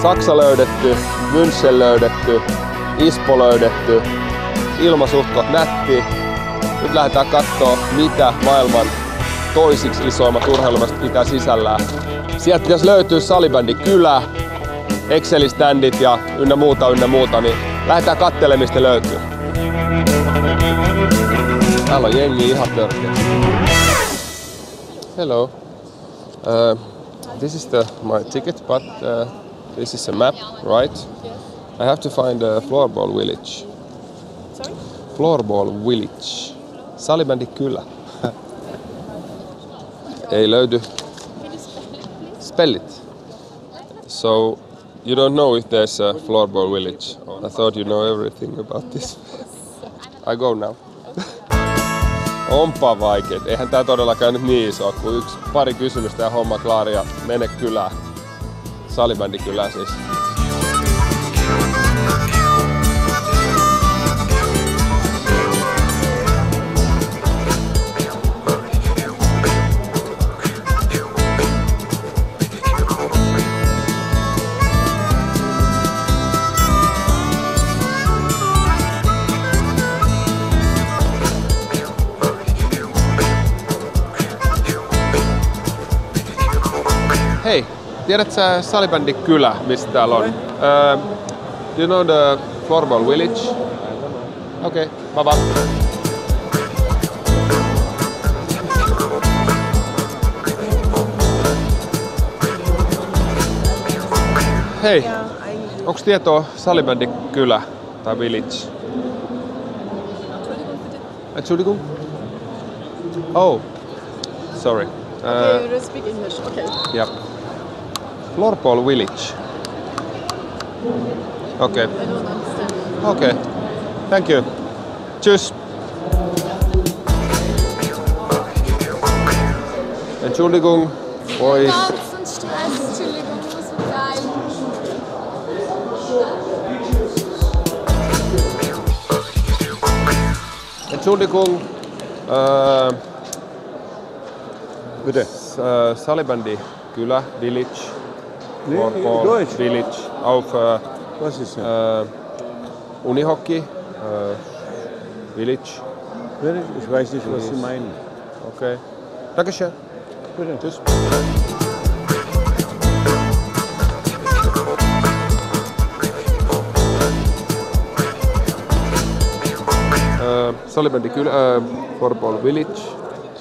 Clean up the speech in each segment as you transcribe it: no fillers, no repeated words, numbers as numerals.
Saksa löydetty, München löydetty, Ispo löydetty, ilma suhtkot nätti. Nyt lähdetään kattoo, mitä maailman toisiksi isoimmat urheilumestat pitää sisällään. Sieltä pitäisi löytyä salibändin kylä, Excel-ständit ja ynnä muuta, niin lähdetään kattelemaan, mistä löytyy. Täällä on jengi ihan törkeä. Hello. This is my ticket, but this is a map, right? I have to find a floorball village. Sorry? Floorball village. Salibändin kylä. Ei löydy. Spell it. So, you don't know if there's a floorball village. I thought you know everything about this. I go now. Onpa vaikeet. Eihän tää todellakaan nyt niin iso, kuin pari kysymystä ja homma klaari ja mene kylään. Salibändin kylään siis. Hei, tiedät sä salibändin kylä, mistä täällä on? Do you know the floorball village? Okay, bye bye. Hei, onks tietoa salibändin kylä tai village? Entschuldigung? Oh, sorry. Okay, you speak English. Okay. Yep. Floorball village. Okay. I don't understand. Okay. Thank you. Tschüss. Entschuldigung. Boys. Ganzen Stress, Entschuldigung, muss so geil. Entschuldigung. Bitte. Salibändin kylä, village. Floorball village auf Was ist das? Unihockey village. Ich weiß nicht, was Sie meinen. Okay. Dankeschön. Bitte. Tschüss. Salibändin kylä, Floorball village.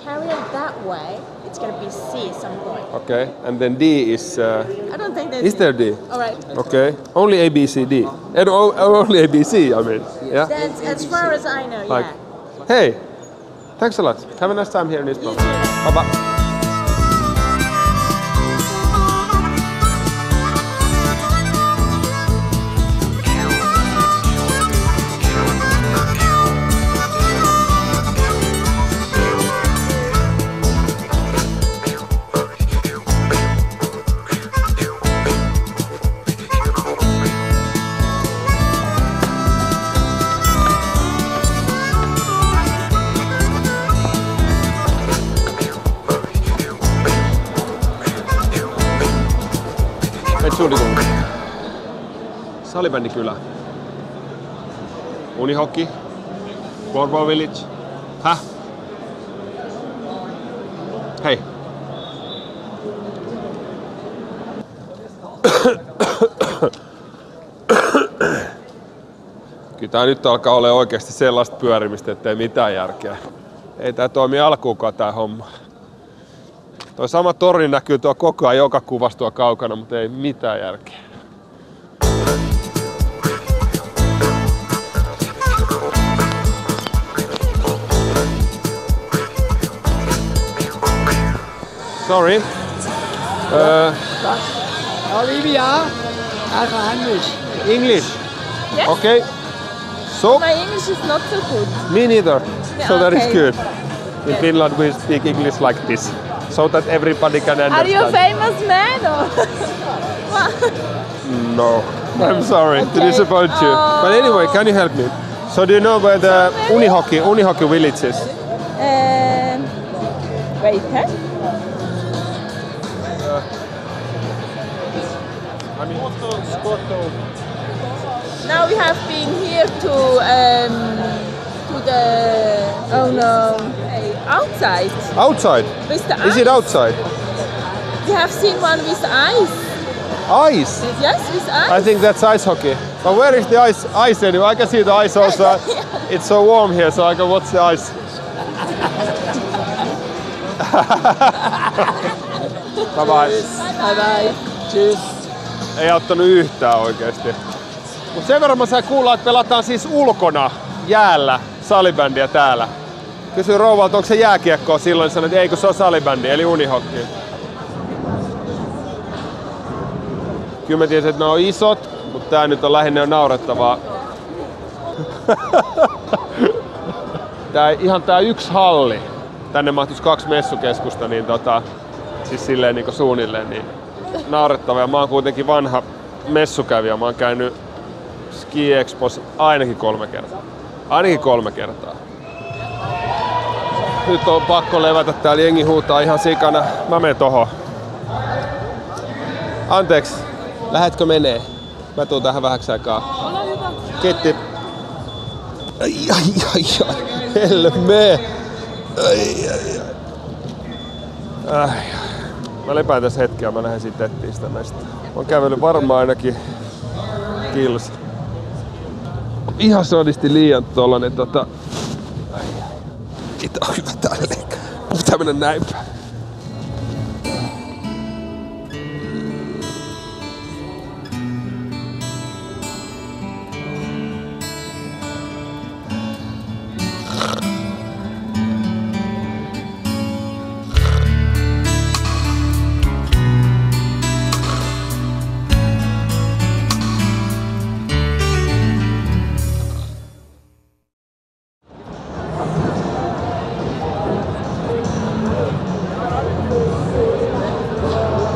Carry it that way. It's gonna be C some point. Okay, and then D is. I don't think there's. Is there D? All right. Okay, only A, B, C, D. And only A, B, C, I mean. Yeah. That's as far as I know. Like, Yeah. hey, thanks a lot. Have a nice time here in Espoo. You too. Bye bye. Entschuldigung. Salibändin kylä. Unihockey. Floorball village. Häh? Hei. Kyllä tää nyt alkaa olla oikeasti sellaista pyörimistä, ettei mitään järkeä. Ei tää toimi alkuunkaan tää homma. Tuo sama tori näkyy tuo koko ajan joka kuvassa tuo kaukana, mutta ei mitään järkeä. Sorry. Olivia, also English. English. Yes. Okay. So, My English is not so good. me neither. So that is Okay. good. In Finland we speak English like this, so that everybody can understand. Are you a famous man or? No, I'm sorry to Okay. disappoint you. But anyway, can you help me? So do you know where the Unihockey village is? Wait, huh? I mean, Now we have been here to the outside. Outside? With the Is ice. it outside? We have seen one with ice. Ice? Yes, with ice. I think that's ice hockey. But where is the ice anyway? I can see the ice also. It's so warm here, so I can watch the ice. Bye bye. Bye bye. Cheers. Ei auttanut yhtään oikeesti. Mut sen verran mä sain kuulla, että pelataan siis ulkona jäällä salibändiä täällä. Kysyin rouvalta, onko se jääkiekkoa silloin, sanoin, että ei kun se on salibändi, eli unihokki. Kyllä mä tiesin, että ne on isot, mutta tää nyt on lähinnä naurettavaa. Tää yksi halli. Tänne mahtuisi 2 messukeskusta, niin siis silleen niin suunnilleen niin naurettava. Ja mä oon kuitenkin vanha messukävijä. Mä oon käynyt Ski Expos ainakin 3 kertaa. Ainakin 3 kertaa. Nyt on pakko levätä, täällä jengi huutaa ihan sikana. Mä menen tohon. Anteeksi, lähetkö menee? Mä tuun tähän vähäksi aikaa. Ole hyvä. Kiitti. Ai. Helme. Ai. Mä lepään tässä hetkeä, mä lähden siitä tettiistä näistä. Mä oon kävellyt varmaan ainakin kilsa. Ihan sodisti liian tollanen Kita on hyvä tälleen. Pitää mennä näin päin.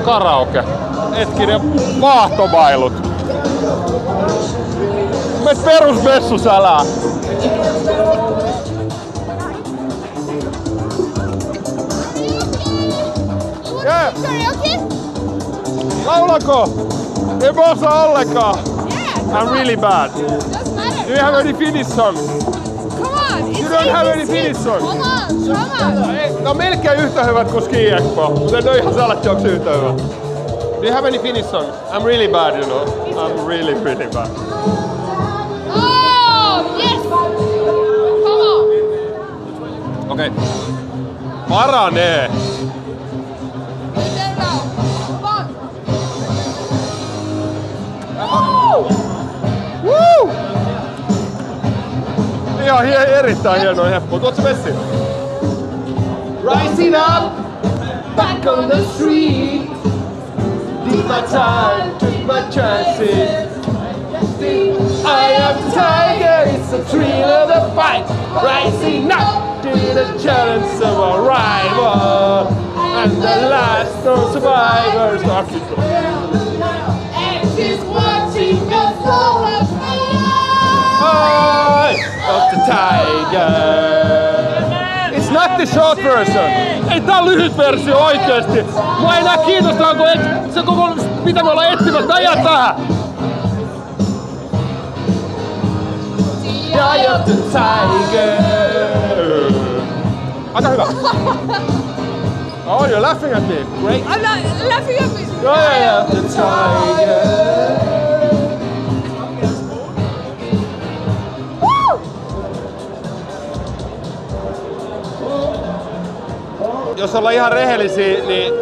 Karaoke. Hetkinen, vaahtomailut. Met perusmessusälää. Yeah. Laulako? En mä osaa ollenkaan. I'm really bad. Do you have any Finnish songs? Come on! You don't have any Finnish songs? Come on! Ne on melkein yhtä hyvät kuin Ski Expo, mutta ne on ihan salatjoksi yhtä hyvät. Do you have any Finnish songs? I'm really bad, you know. I'm really bad. Oh, yes! Come on! Okei. Paranee! Woo! Ihan erittäin hieno heppu. Tuotko Messi? Rising up, back on the street. Did my time, took my chances. I am the tiger, it's the thrill of the fight. Rising up to the challenge of a rival. And the last of survivors are And she's watching us all Eye of the tiger. It's not the short version. Ei tää on lyhyt versio oikeesti. Mua ei enää kiinnostaa, onko se koko mitä me ollaan etsimässä. Tää jää tähän. Eye of the tiger. Aika hyvä. Oh, you're laughing at me. Great. I'm not laughing at me. Eye of the tiger. Jos ollaan ihan rehellisiä, niin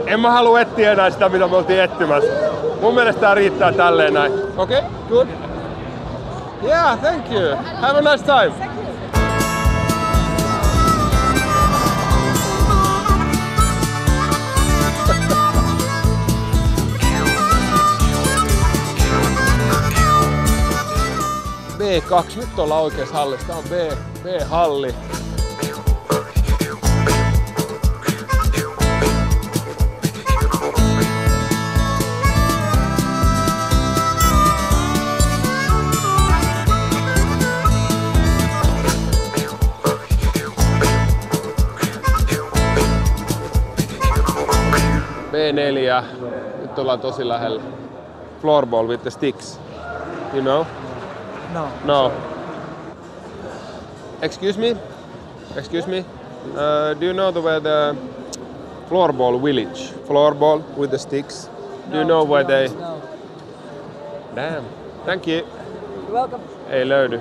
en mä halua etsiä enää sitä, mitä me oltiin etsimässä. Mun mielestä tää riittää tälleen näin. Okei, okay, good. Yeah, thank you. Have a nice time. B2, nyt ollaan oikeassa hallissa. Tää on B-halli. B4. Nyt ollaan tosi lähellä. floorball with the sticks? You know? No. No. Excuse me? Excuse me? Do you know where the floorball village? Floorball with the sticks? Do you know where they... No. Damn. Thank you. You're welcome. Ei löydy.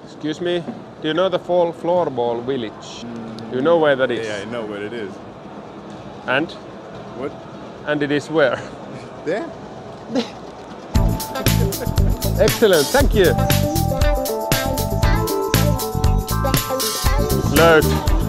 Excuse me? Do you know the floorball village? Do you know where that is? Yeah, I know what it is. And? What? And it is where? There? Excellent, thank you. Löyt.